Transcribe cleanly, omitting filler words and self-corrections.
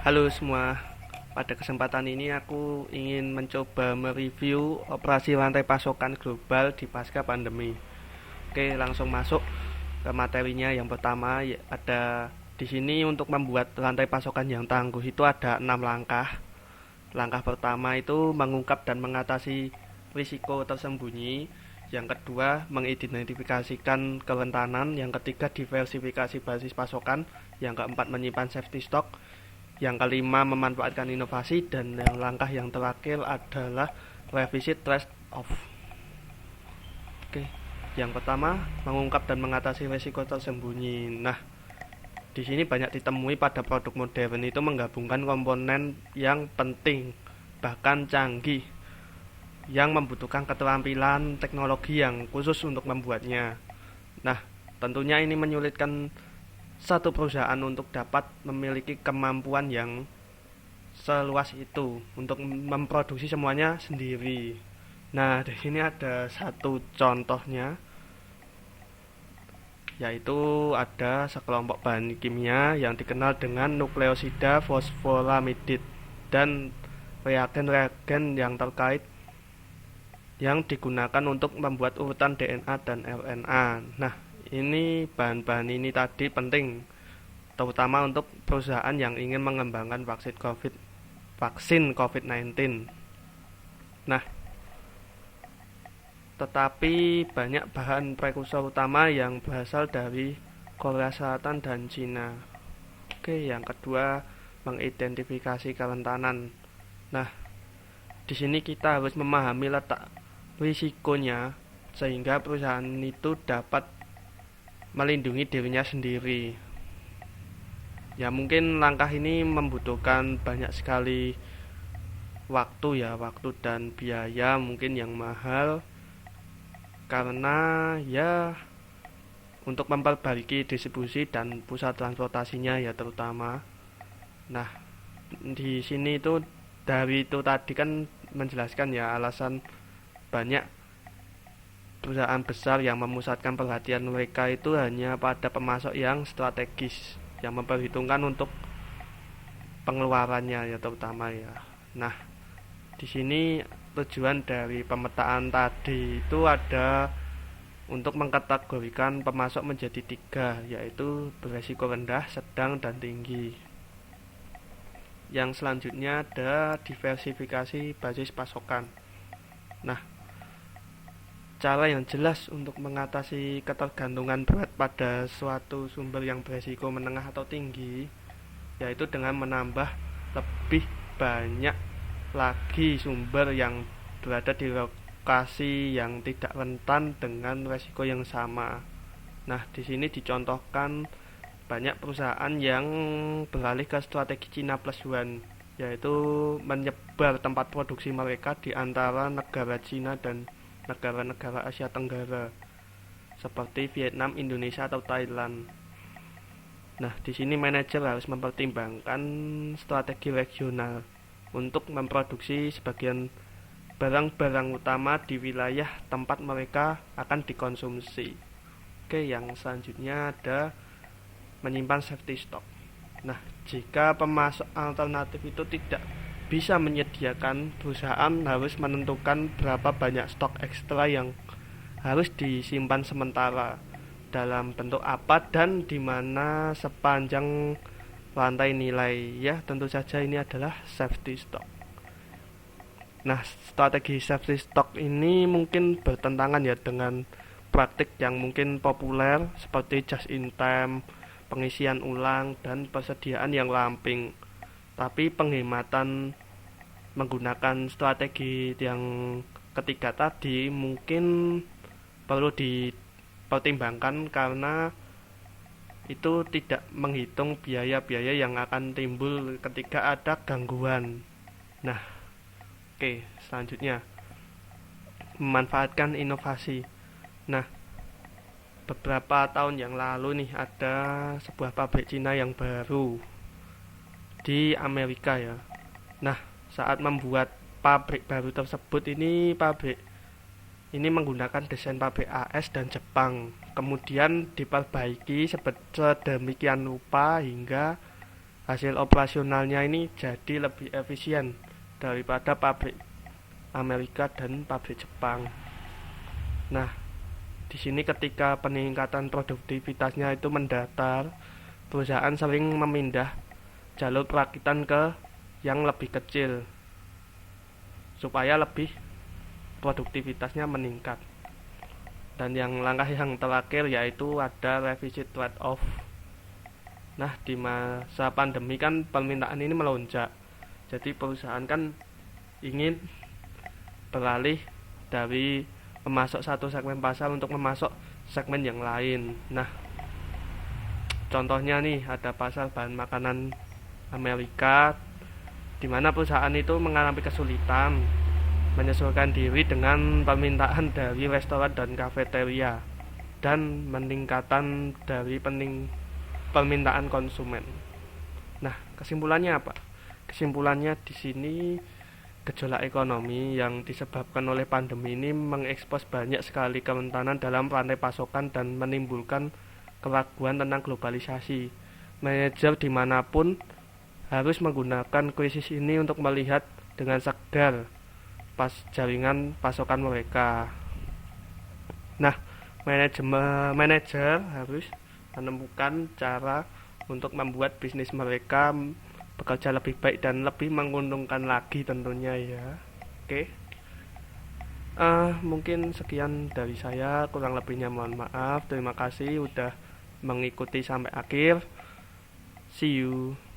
Halo semua, pada kesempatan ini aku ingin mencoba mereview operasi rantai pasokan global di pasca pandemi. Oke, langsung masuk ke materinya. Yang pertama ada di sini untuk membuat rantai pasokan yang tangguh itu ada 6 langkah. Langkah pertama itu mengungkap dan mengatasi risiko tersembunyi. Yang kedua, mengidentifikasikan kerentanan. Yang ketiga, diversifikasi basis pasokan. Yang keempat, menyimpan safety stock. Yang kelima, memanfaatkan inovasi. Dan yang langkah yang terakhir adalah revisi trade off. Oke, yang pertama, mengungkap dan mengatasi risiko tersembunyi. Nah, di sini banyak ditemui pada produk modern itu menggabungkan komponen yang penting, bahkan canggih, yang membutuhkan keterampilan teknologi yang khusus untuk membuatnya. Nah, tentunya ini menyulitkan satu perusahaan untuk dapat memiliki kemampuan yang seluas itu untuk memproduksi semuanya sendiri. Nah, di sini ada satu contohnya, yaitu ada sekelompok bahan kimia yang dikenal dengan nukleosida fosforamidit dan reagen-reagen yang terkait yang digunakan untuk membuat urutan DNA dan RNA. Nah, ini bahan-bahan ini tadi penting terutama untuk perusahaan yang ingin mengembangkan vaksin COVID-19. Nah, tetapi banyak bahan prekursor utama yang berasal dari Korea Selatan dan Cina. Oke, yang kedua, mengidentifikasi kerentanan. Nah, di sini kita harus memahami letak risikonya sehingga perusahaan itu dapat melindungi dirinya sendiri. Ya, mungkin langkah ini membutuhkan banyak sekali waktu dan biaya mungkin yang mahal karena ya untuk memperbaiki distribusi dan pusat transportasinya ya terutama. Nah, di sini itu dari itu tadi kan menjelaskan ya alasan banyak perusahaan besar yang memusatkan perhatian mereka itu hanya pada pemasok yang strategis yang memperhitungkan untuk pengeluarannya ya terutama ya. Nah, di sini tujuan dari pemetaan tadi itu ada untuk mengkategorikan pemasok menjadi tiga, yaitu beresiko rendah, sedang, dan tinggi. Yang selanjutnya ada diversifikasi basis pasokan. Nah, cara yang jelas untuk mengatasi ketergantungan berat pada suatu sumber yang beresiko menengah atau tinggi yaitu dengan menambah lebih banyak lagi sumber yang berada di lokasi yang tidak rentan dengan resiko yang sama. Nah, di sini dicontohkan banyak perusahaan yang beralih ke strategi Cina plus one, yaitu menyebar tempat produksi mereka di antara negara Cina dan negara-negara Asia Tenggara seperti Vietnam, Indonesia atau Thailand. Nah, di sini manajer harus mempertimbangkan strategi regional untuk memproduksi sebagian barang-barang utama di wilayah tempat mereka akan dikonsumsi. Oke, yang selanjutnya ada menyimpan safety stock. Nah, jika pemasok alternatif itu tidak bisa menyediakan, perusahaan harus menentukan berapa banyak stok ekstra yang harus disimpan sementara, dalam bentuk apa dan di mana sepanjang rantai nilai. Ya, tentu saja ini adalah safety stock. Nah, strategi safety stock ini mungkin bertentangan ya dengan praktik yang mungkin populer seperti just in time, pengisian ulang, dan persediaan yang ramping. Tapi penghematan menggunakan strategi yang ketiga tadi mungkin perlu dipertimbangkan karena itu tidak menghitung biaya-biaya yang akan timbul ketika ada gangguan. Nah, oke, selanjutnya memanfaatkan inovasi. Nah, beberapa tahun yang lalu nih ada sebuah pabrik Cina yang baru di Amerika ya. Nah, saat membuat pabrik baru tersebut ini menggunakan desain pabrik AS dan Jepang, kemudian diperbaiki sedemikian rupa hingga hasil operasionalnya ini jadi lebih efisien daripada pabrik Amerika dan pabrik Jepang. Nah, di sini ketika peningkatan produktivitasnya itu mendatar, perusahaan sering memindah jalur perakitan ke yang lebih kecil supaya lebih produktivitasnya meningkat. Dan yang langkah yang terakhir yaitu ada revisi trade-off. Nah, di masa pandemi kan permintaan ini melonjak. Jadi perusahaan kan ingin beralih dari memasok satu segmen pasar untuk memasok segmen yang lain. Nah, contohnya nih ada pasar bahan makanan Amerika, di mana perusahaan itu mengalami kesulitan menyesuaikan diri dengan permintaan dari restoran dan kafeteria dan meningkatan dari permintaan konsumen. Nah, kesimpulannya apa? Kesimpulannya di sini gejolak ekonomi yang disebabkan oleh pandemi ini mengekspos banyak sekali kerentanan dalam rantai pasokan dan menimbulkan keraguan tentang globalisasi. Manajer dimanapun harus menggunakan krisis ini untuk melihat dengan segar jaringan pasokan mereka. Nah, manajer harus menemukan cara untuk membuat bisnis mereka bekerja lebih baik dan lebih menguntungkan lagi tentunya ya. Oke. Mungkin sekian dari saya, kurang lebihnya mohon maaf. Terima kasih udah mengikuti sampai akhir. See you.